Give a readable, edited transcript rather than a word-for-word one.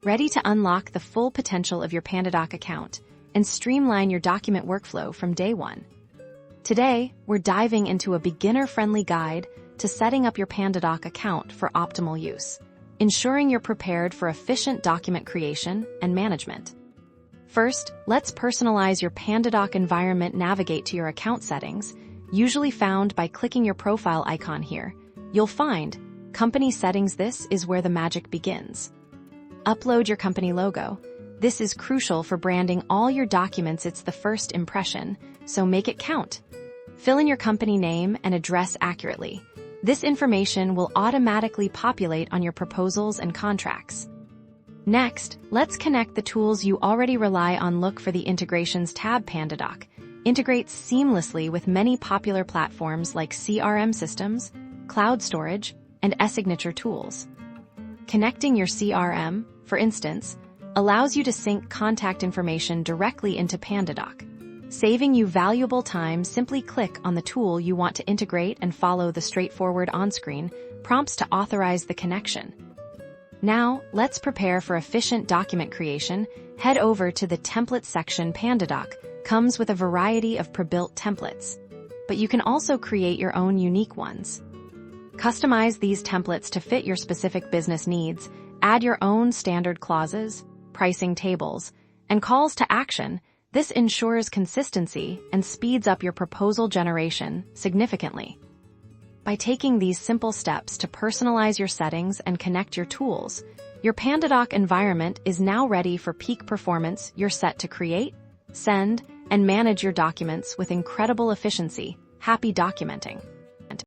ready to unlock the full potential of your Pandadoc account and streamline your document workflow from day one. Today, we're diving into a beginner-friendly guide to setting up your Pandadoc account for optimal use, ensuring you're prepared for efficient document creation and management. First, let's personalize your Pandadoc environment. Navigate to your account settings, usually found by clicking your profile icon here. You'll find Company Settings. This is where the magic begins. Upload your company logo. This is crucial for branding all your documents. It's the first impression, so make it count. Fill in your company name and address accurately. This information will automatically populate on your proposals and contracts. Next, let's connect the tools you already rely on. Look for the Integrations tab. Pandadoc integrates seamlessly with many popular platforms like CRM systems, cloud storage, and e-signature tools. Connecting your CRM, for instance, allows you to sync contact information directly into Pandadoc, saving you valuable time. Simply click on the tool you want to integrate and follow the straightforward on-screen prompts to authorize the connection. Now, let's prepare for efficient document creation. Head over to the Template section. Pandadoc comes with a variety of pre-built templates, but you can also create your own unique ones. Customize these templates to fit your specific business needs. Add your own standard clauses, pricing tables, and calls to action. This ensures consistency and speeds up your proposal generation significantly. By taking these simple steps to personalize your settings and connect your tools, your Pandadoc environment is now ready for peak performance. You're set to create, send, and manage your documents with incredible efficiency. Happy documenting!